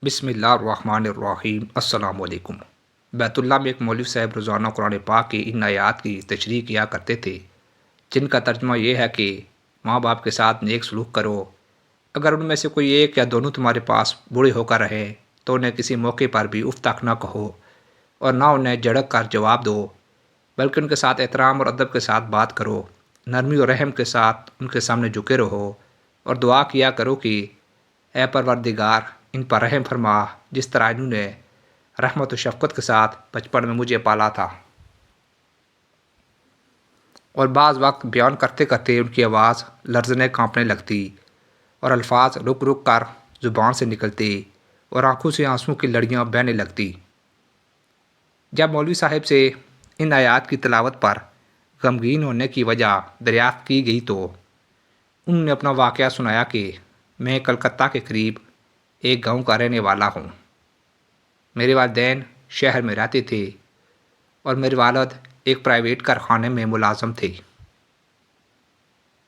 بسم اللہ الرحمن الرحیم۔ السلام علیکم۔ بیت اللہ میں ایک مولوی صاحب روزانہ قرآن پاک کی ان آیات کی تشریح کیا کرتے تھے، جن کا ترجمہ یہ ہے کہ ماں باپ کے ساتھ نیک سلوک کرو۔ اگر ان میں سے کوئی ایک یا دونوں تمہارے پاس بوڑھے ہو کر رہے تو انہیں کسی موقع پر بھی اف تک نہ کہو اور نہ انہیں جھڑک کر جواب دو، بلکہ ان کے ساتھ احترام اور ادب کے ساتھ بات کرو، نرمی اور رحم کے ساتھ ان کے سامنے جھکے رہو اور دعا کیا کرو کہ اے پروردگار ان پر رحم فرما، جس طرح انہوں نے رحمت و شفقت کے ساتھ بچپن میں مجھے پالا تھا۔ اور بعض وقت بیان کرتے کرتے ان کی آواز لرزنے کانپنے لگتی اور الفاظ رک رک کر زبان سے نکلتے اور آنکھوں سے آنسوں کی لڑیاں بہنے لگتی۔ جب مولوی صاحب سے ان آیات کی تلاوت پر غمگین ہونے کی وجہ دریافت کی گئی تو انہوں نے اپنا واقعہ سنایا کہ میں کلکتہ کے قریب ایک گاؤں کا رہنے والا ہوں۔ میرے والدین شہر میں رہتے تھے اور میرے والد ایک پرائیویٹ کارخانے میں ملازم تھے۔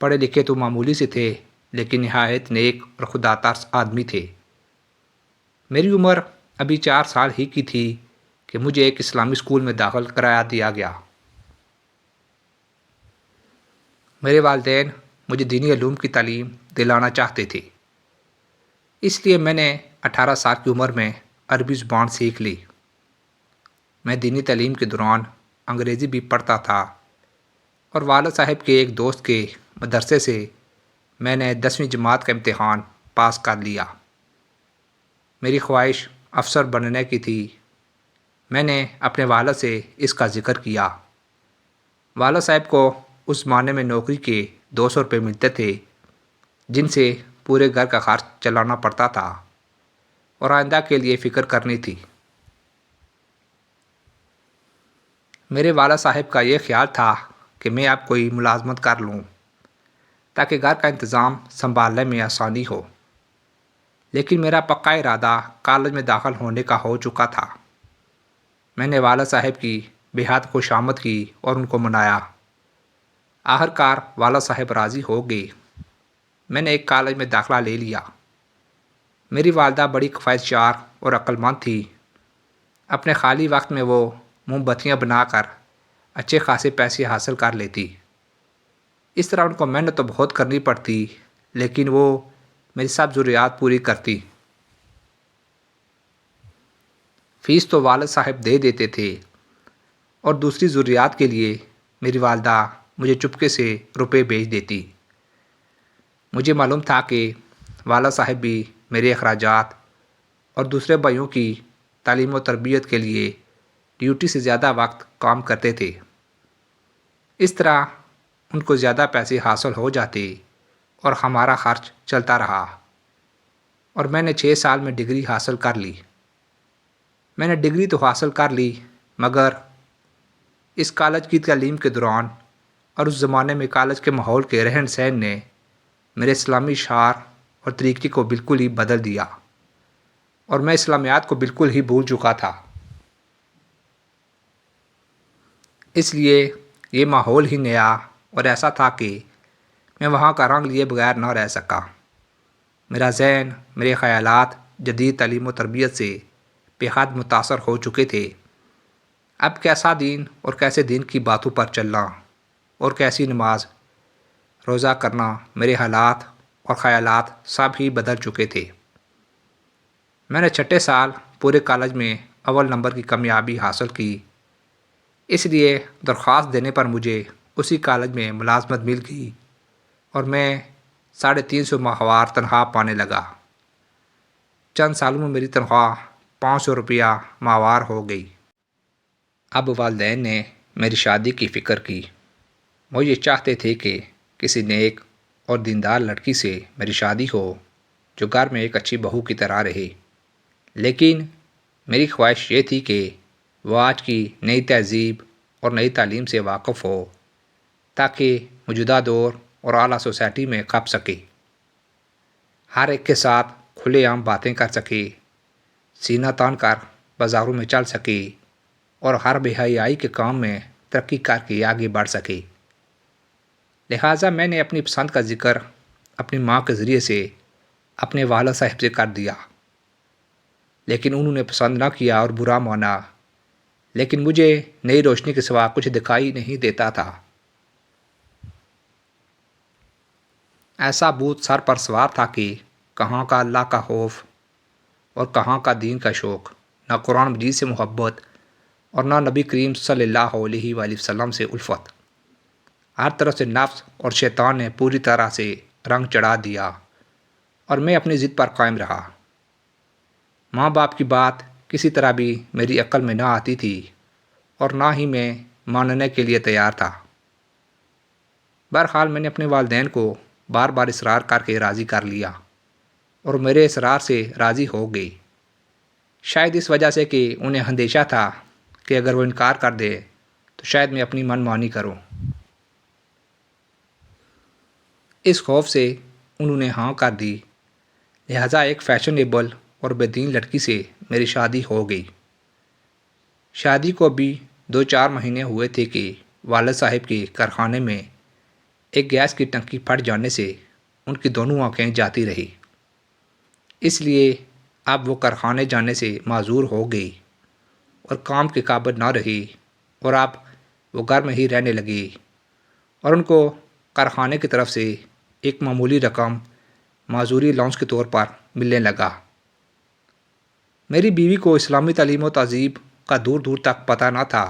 پڑھے لکھے تو معمولی سے تھے، لیکن نہایت نیک اور خدا ترس آدمی تھے۔ میری عمر ابھی 4 سال ہی کی تھی کہ مجھے ایک اسلامی اسکول میں داخل کرایا دیا گیا۔ میرے والدین مجھے دینی علوم کی تعلیم دلانا چاہتے تھے، اس لیے میں نے 18 سال کی عمر میں عربی زبان سیکھ لی۔ میں دینی تعلیم کے دوران انگریزی بھی پڑھتا تھا اور والد صاحب کے ایک دوست کے مدرسے سے میں نے 10ویں جماعت کا امتحان پاس کر لیا۔ میری خواہش افسر بننے کی تھی۔ میں نے اپنے والد سے اس کا ذکر کیا۔ والد صاحب کو اس زمانے میں نوکری کے 200 روپے ملتے تھے، جن سے پورے گھر کا خرچ چلانا پڑتا تھا اور آئندہ کے لیے فکر کرنی تھی۔ میرے والد صاحب کا یہ خیال تھا کہ میں اب کوئی ملازمت کر لوں تاکہ گھر کا انتظام سنبھالنے میں آسانی ہو، لیکن میرا پکا ارادہ کالج میں داخل ہونے کا ہو چکا تھا۔ میں نے والد صاحب کی بے حد خوش آمد کی اور ان کو منایا۔ آخرکار والد صاحب راضی ہو گئے۔ میں نے ایک کالج میں داخلہ لے لیا۔ میری والدہ بڑی خواہشات اور عقل مند تھی۔ اپنے خالی وقت میں وہ موم بتیاں بنا کر اچھے خاصے پیسے حاصل کر لیتی۔ اس طرح ان کو محنت تو بہت کرنی پڑتی، لیکن وہ میری سب ضروریات پوری کرتی۔ فیس تو والد صاحب دے دیتے تھے اور دوسری ضروریات کے لیے میری والدہ مجھے چپکے سے روپے بھیج دیتی۔ مجھے معلوم تھا کہ والد صاحب بھی میرے اخراجات اور دوسرے بھائیوں کی تعلیم و تربیت کے لیے ڈیوٹی سے زیادہ وقت کام کرتے تھے۔ اس طرح ان کو زیادہ پیسے حاصل ہو جاتے اور ہمارا خرچ چلتا رہا، اور میں نے 6 سال میں ڈگری حاصل کر لی۔ میں نے ڈگری تو حاصل کر لی، مگر اس کالج کی تعلیم کے دوران اور اس زمانے میں کالج کے ماحول کے رہن سہن نے میرے اسلامی شعار اور طریقے کو بالکل ہی بدل دیا اور میں اسلامیات کو بالکل ہی بھول چکا تھا۔ اس لیے یہ ماحول ہی نیا اور ایسا تھا کہ میں وہاں کا رنگ لیے بغیر نہ رہ سکا۔ میرا ذہن، میرے خیالات جدید تعلیم و تربیت سے بے حد متاثر ہو چکے تھے۔ اب کیسا دین اور کیسے دین کی باتوں پر چلنا اور کیسی نماز روزہ کرنا، میرے حالات اور خیالات سب ہی بدل چکے تھے۔ میں نے 6 سال پورے کالج میں اول نمبر کی کامیابی حاصل کی، اس لیے درخواست دینے پر مجھے اسی کالج میں ملازمت مل گئی اور میں 350 ماہوار تنخواہ پانے لگا۔ چند سالوں میں میری تنخواہ 500 روپیہ ماہوار ہو گئی۔ اب والدین نے میری شادی کی فکر کی۔ وہ یہ چاہتے تھے کہ کسی نیک اور دیندار لڑکی سے میری شادی ہو جو گھر میں ایک اچھی بہو کی طرح رہے، لیکن میری خواہش یہ تھی کہ وہ آج کی نئی تہذیب اور نئی تعلیم سے واقف ہو تاکہ موجودہ دور اور اعلیٰ سوسائٹی میں کھپ سکے، ہر ایک کے ساتھ کھلے عام باتیں کر سکے، سینہ تان کر بازاروں میں چل سکے اور ہر بے حیائی کے کام میں ترقی کر کے آگے بڑھ سکے۔ لہٰذا میں نے اپنی پسند کا ذکر اپنی ماں کے ذریعے سے اپنے والد صاحب سے کر دیا۔ لیکن انہوں نے پسند نہ کیا اور برا مانا، لیکن مجھے نئی روشنی کے سوا کچھ دکھائی نہیں دیتا تھا۔ ایسا بھوت سر پر سوار تھا کہ کہاں کا اللہ کا خوف اور کہاں کا دین کا شوق، نہ قرآن مجید سے محبت اور نہ نبی کریم صلی اللہ علیہ وآلہ وسلم سے الفت۔ ہر طرف سے نفس اور شیطان نے پوری طرح سے رنگ چڑھا دیا اور میں اپنی ضد پر قائم رہا۔ ماں باپ کی بات کسی طرح بھی میری عقل میں نہ آتی تھی اور نہ ہی میں ماننے کے لیے تیار تھا۔ بہرحال میں نے اپنے والدین کو بار بار اصرار کر کے راضی کر لیا اور میرے اصرار سے راضی ہو گئی، شاید اس وجہ سے کہ انہیں اندیشہ تھا کہ اگر وہ انکار کر دے تو شاید میں اپنی من مانی کروں۔ اس خوف سے انہوں نے ہاں کر دی، لہٰذا ایک فیشنیبل اور بے دین لڑکی سے میری شادی ہو گئی۔ شادی کو بھی 2-4 مہینے ہوئے تھے کہ والد صاحب کے کارخانے میں ایک گیس کی ٹنکی پھٹ جانے سے ان کی دونوں آنکھیں جاتی رہی، اس لیے اب وہ کارخانے جانے سے معذور ہو گئی اور کام کے قابل نہ رہی، اور اب وہ گھر میں ہی رہنے لگی اور ان کو کارخانے کی طرف سے ایک معمولی رقم معذوری الاؤنس کے طور پر ملنے لگا۔ میری بیوی کو اسلامی تعلیم و تہذیب کا دور دور تک پتہ نہ تھا،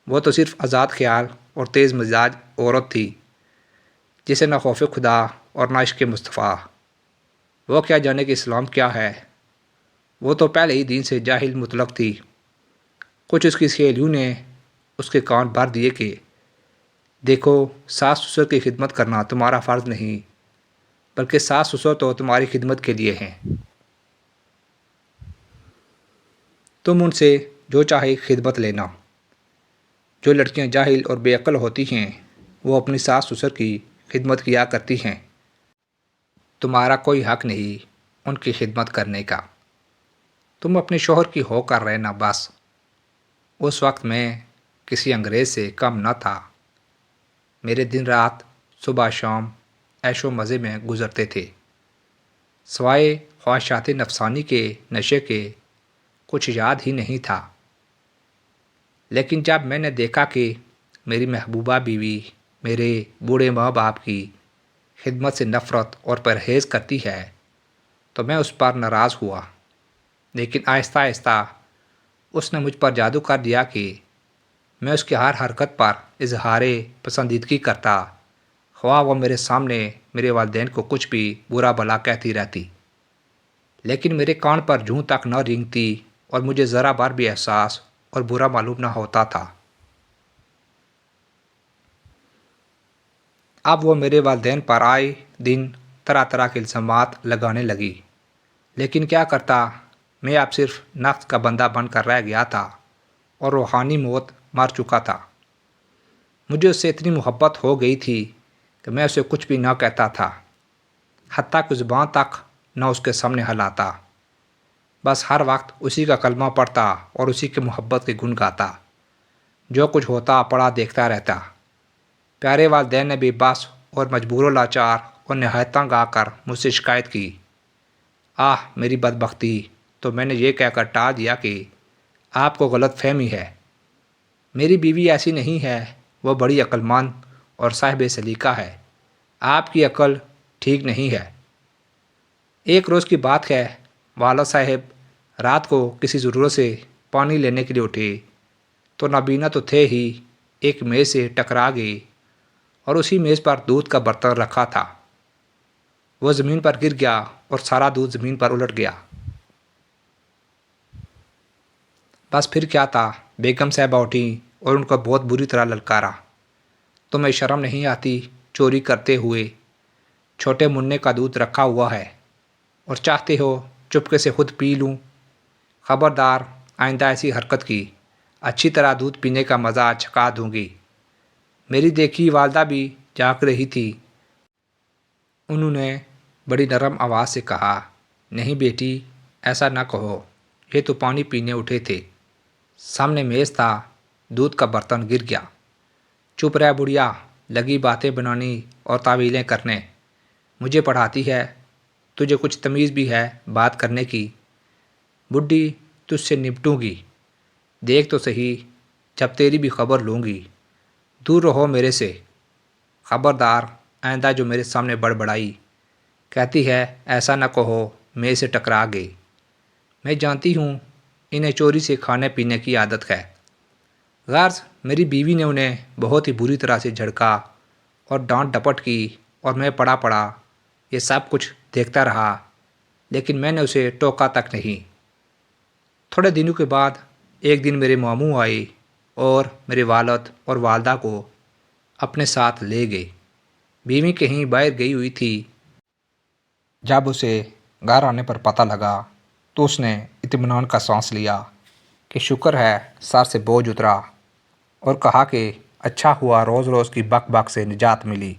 وہ تو صرف آزاد خیال اور تیز مزاج عورت تھی جسے نہ خوف خدا اور نہ عشق مصطفیٰ۔ وہ کیا جانے کہ اسلام کیا ہے، وہ تو پہلے ہی دین سے جاہل مطلق تھی۔ کچھ اس کی سہیلیوں نے اس کے کان بھر دیے کہ دیکھو، ساس سسر کی خدمت کرنا تمہارا فرض نہیں، بلکہ ساس سسر تو تمہاری خدمت کے لیے ہیں، تم ان سے جو چاہے خدمت لینا۔ جو لڑکیاں جاہل اور بے عقل ہوتی ہیں وہ اپنی ساس سسر کی خدمت کیا کرتی ہیں، تمہارا کوئی حق نہیں ان کی خدمت کرنے کا، تم اپنے شوہر کی ہو کر رہنا بس۔ اس وقت میں کسی انگریز سے کم نہ تھا، میرے دن رات صبح شام عیش و مزے میں گزرتے تھے، سوائے خواہشات نفسانی کے نشے کے کچھ یاد ہی نہیں تھا۔ لیکن جب میں نے دیکھا کہ میری محبوبہ بیوی میرے بوڑھے ماں باپ کی خدمت سے نفرت اور پرہیز کرتی ہے تو میں اس پر ناراض ہوا، لیکن آہستہ آہستہ اس نے مجھ پر جادو کر دیا کہ میں اس کی ہر حرکت پر اظہار پسندیدگی کرتا، خواہ وہ میرے سامنے میرے والدین کو کچھ بھی برا بھلا کہتی رہتی، لیکن میرے کان پر جوں تک نہ رینگتی اور مجھے ذرا بار بھی احساس اور برا معلوم نہ ہوتا تھا۔ اب وہ میرے والدین پر آئے دن طرح طرح کے الزامات لگانے لگی، لیکن کیا کرتا، میں اب صرف نفس کا بندہ بن کر رہ گیا تھا اور روحانی موت مر چکا تھا۔ مجھے اس سے اتنی محبت ہو گئی تھی کہ میں اسے کچھ بھی نہ کہتا تھا، حتیٰ کہ زبان تک نہ اس کے سامنے ہلاتا، بس ہر وقت اسی کا کلمہ پڑھتا اور اسی کی محبت کے گن گاتا، جو کچھ ہوتا پڑا دیکھتا رہتا۔ پیارے والدین نے بے بس اور مجبور و لاچار اور نہایت تنگ آ کر مجھ سے شکایت کی۔ میری بدبختی، تو میں نے یہ کہہ کر ٹال دیا کہ آپ کو غلط فہمی ہے، میری بیوی ایسی نہیں ہے، وہ بڑی عقل مند اور صاحب سلیقہ ہے، آپ کی عقل ٹھیک نہیں ہے۔ ایک روز کی بات ہے، والد صاحب رات کو کسی ضرورت سے پانی لینے کے لیے اٹھے تو نابینا تو تھے ہی، ایک میز سے ٹکرا گئے اور اسی میز پر دودھ کا برتن رکھا تھا، وہ زمین پر گر گیا اور سارا دودھ زمین پر الٹ گیا۔ بس پھر کیا تھا، بیگم صاحبہ اٹھیں اور ان کو بہت بری طرح للکارا، تمہیں شرم نہیں آتی، چوری کرتے ہوئے چھوٹے منع کا دودھ رکھا ہوا ہے اور چاہتے ہو چپکے سے خود پی لوں؟ خبردار، آئندہ ایسی حرکت کی، اچھی طرح دودھ پینے کا مزہ چکھا دوں گی۔ میری دیکھی والدہ بھی جاگ رہی تھی، انہوں نے بڑی نرم آواز سے کہا، نہیں بیٹی، ایسا نہ کہو، یہ تو پانی پینے اٹھے تھے، سامنے میز تھا، دودھ کا برتن گر گیا۔ چپ رہ بڑھیا، لگی باتیں بنانی اور تعویلیں کرنے، مجھے پڑھاتی ہے، تجھے کچھ تمیز بھی ہے بات کرنے کی؟ بڈھی تجھ سے نپٹوں گی، دیکھ تو صحیح جب تیری بھی خبر لوں گی، دور رہو میرے سے، خبردار آئندہ جو میرے سامنے بڑبڑائی، کہتی ہے ایسا نہ کہو میں اسے ٹکرا گئی، میں جانتی ہوں انہیں چوری سے کھانے پینے کی عادت ہے۔ غرض میری بیوی نے انہیں بہت ہی بری طرح سے جھڑکا اور ڈانٹ ڈپٹ کی اور میں پڑا پڑا یہ سب کچھ دیکھتا رہا، لیکن میں نے اسے ٹوکا تک نہیں۔ تھوڑے دنوں کے بعد ایک دن میرے ماموں آئے اور میرے والد اور والدہ کو اپنے ساتھ لے گئے۔ بیوی کہیں باہر گئی ہوئی تھی۔ جب اسے گھر آنے پر پتہ لگا تو اس نے اطمینان کا سانس لیا کہ شکر ہے سر سے بوجھ اترا، اور کہا کہ اچھا ہوا روز روز کی بک بک سے نجات ملی۔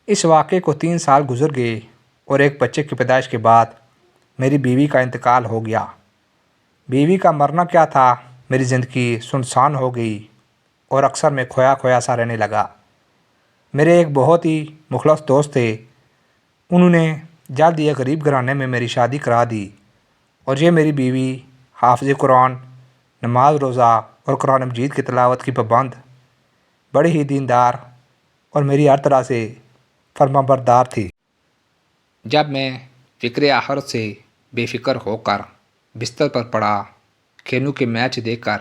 اس واقعے کو 3 سال گزر گئے اور ایک بچے کی پیدائش کے بعد میری بیوی کا انتقال ہو گیا۔ بیوی کا مرنا کیا تھا، میری زندگی سنسان ہو گئی اور اکثر میں کھویا کھویا سا رہنے لگا۔ میرے ایک بہت ہی مخلص دوست تھے، انہوں نے جلد ہی ایک غریب گھرانے میں میری شادی کرا دی، اور یہ میری بیوی حافظ قرآن، نماز روزہ اور قرآن مجید کی تلاوت کی پابند، بڑی ہی دیندار اور میری ہر طرح سے فرما بردار تھی۔ جب میں فکر آخرت سے بے فکر ہو کر بستر پر پڑا، کھیلوں کے میچ دیکھ کر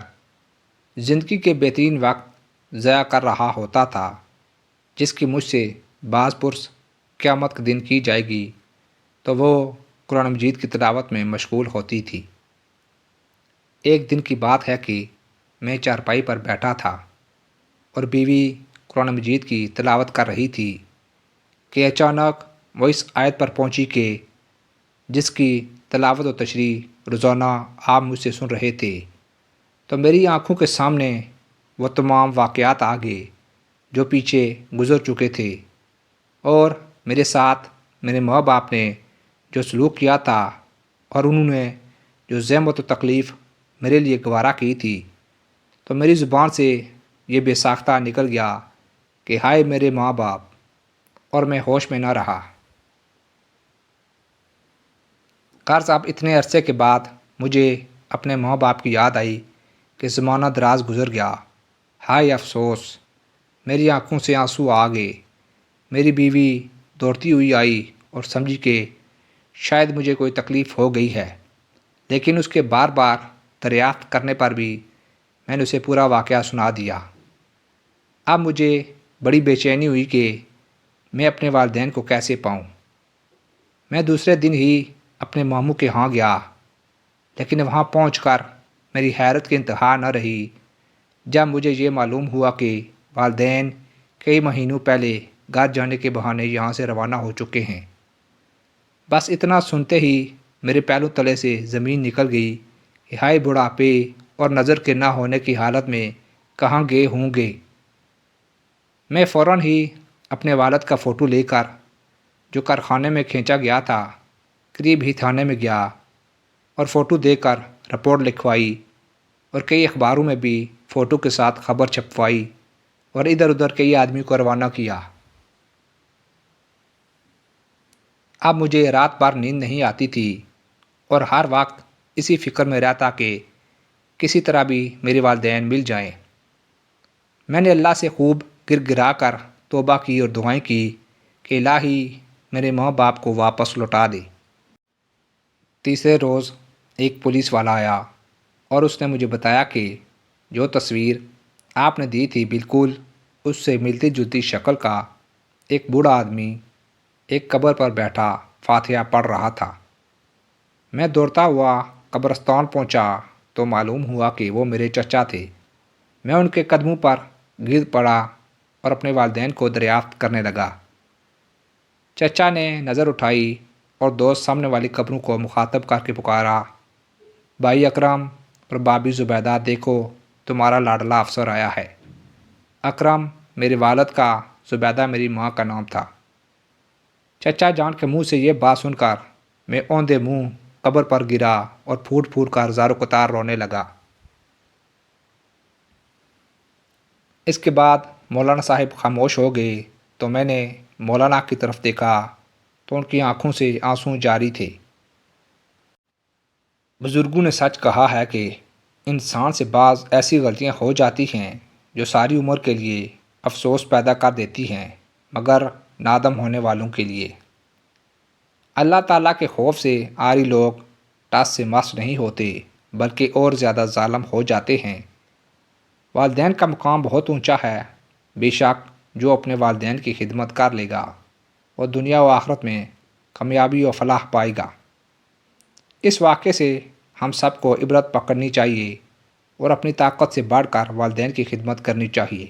زندگی کے بہترین وقت ضائع کر رہا ہوتا تھا، جس کی مجھ سے باز پرس قیامت کے دن کی جائے گی، تو وہ قرآن مجید کی تلاوت میں مشغول ہوتی تھی۔ ایک دن کی بات ہے کہ میں چارپائی پر بیٹھا تھا اور بیوی قرآن مجید کی تلاوت کر رہی تھی کہ اچانک وہ اس آیت پر پہنچی کہ جس کی تلاوت و تشریح روزانہ آپ مجھ سے سن رہے تھے، تو میری آنکھوں کے سامنے وہ تمام واقعات آ گئے جو پیچھے گزر چکے تھے، اور میرے ساتھ میرے ماں باپ نے جو سلوک کیا تھا اور انہوں نے جو زحمت و تکلیف میرے لیے گوارا کی تھی، تو میری زبان سے یہ بے ساختہ نکل گیا کہ ہائے میرے ماں باپ، اور میں ہوش میں نہ رہا۔ غرض اب اتنے عرصے کے بعد مجھے اپنے ماں باپ کی یاد آئی کہ زمانہ دراز گزر گیا۔ ہائے افسوس، میری آنکھوں سے آنسو آ گئے۔ میری بیوی دوڑتی ہوئی آئی اور سمجھی کہ شاید مجھے کوئی تکلیف ہو گئی ہے، لیکن اس کے بار بار دریافت کرنے پر بھی میں نے اسے پورا واقعہ سنا دیا۔ اب مجھے بڑی بے چینی ہوئی کہ میں اپنے والدین کو کیسے پاؤں۔ میں دوسرے دن ہی اپنے ماموں کے ہاں گیا، لیکن وہاں پہنچ کر میری حیرت کی انتہا نہ رہی جب مجھے یہ معلوم ہوا کہ والدین کئی مہینوں پہلے گھر جانے کے بہانے یہاں سے روانہ ہو چکے ہیں۔ بس اتنا سنتے ہی میرے پہلو تلے سے زمین نکل گئی کہ ہائے بڑھاپے اور نظر کے نہ ہونے کی حالت میں کہاں گئے ہوں گے۔ میں فوراً ہی اپنے والد کا فوٹو لے کر جو کارخانے میں کھینچا گیا تھا، قریب ہی تھانے میں گیا اور فوٹو دے کر رپورٹ لکھوائی، اور کئی اخباروں میں بھی فوٹو کے ساتھ خبر چھپوائی اور ادھر ادھر کئی آدمی کو روانہ کیا۔ اب مجھے رات بھر نیند نہیں آتی تھی اور ہر وقت اسی فکر میں رہتا کہ کسی طرح بھی میرے والدین مل جائیں۔ میں نے اللہ سے خوب گر گرا کر توبہ کی اور دعائیں کی کہ الہی میرے ماں باپ کو واپس لوٹا دے۔ تیسرے روز ایک پولیس والا آیا اور اس نے مجھے بتایا کہ جو تصویر آپ نے دی تھی بالکل اس سے ملتی جلتی شکل کا ایک بوڑھا آدمی ایک قبر پر بیٹھا فاتحہ پڑھ رہا تھا۔ میں دوڑتا ہوا قبرستان پہنچا تو معلوم ہوا کہ وہ میرے چچا تھے۔ میں ان کے قدموں پر گر پڑا اور اپنے والدین کو دریافت کرنے لگا۔ چچا نے نظر اٹھائی اور دوست سامنے والی قبروں کو مخاطب کر کے پکارا، بھائی اکرم اور بابی زبیدہ، دیکھو تمہارا لاڈلا افسر آیا ہے۔ اکرم میرے والد کا، زبیدہ میری ماں کا نام تھا۔ چچا جان کے منہ سے یہ بات سن کر میں اوندے منہ قبر پر گرا اور پھوٹ پھوٹ کر زار و قطار رونے لگا۔ اس کے بعد مولانا صاحب خاموش ہو گئے تو میں نے مولانا کی طرف دیکھا تو ان کی آنکھوں سے آنسو جاری تھے۔ بزرگوں نے سچ کہا ہے کہ انسان سے بعض ایسی غلطیاں ہو جاتی ہیں جو ساری عمر کے لیے افسوس پیدا کر دیتی ہیں، مگر نادم ہونے والوں کے لیے اللہ تعالیٰ کے خوف سے آری لوگ ٹس سے مس نہیں ہوتے بلکہ اور زیادہ ظالم ہو جاتے ہیں۔ والدین کا مقام بہت اونچا ہے، بے شک جو اپنے والدین کی خدمت کر لے گا وہ دنیا و آخرت میں کامیابی و فلاح پائے گا۔ اس واقعے سے ہم سب کو عبرت پکڑنی چاہیے اور اپنی طاقت سے بڑھ کر والدین کی خدمت کرنی چاہیے۔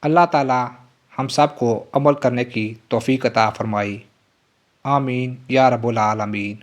اللہ تعالی ہم سب کو عمل کرنے کی توفیق عطا فرمائے۔ آمین یا رب العالمین۔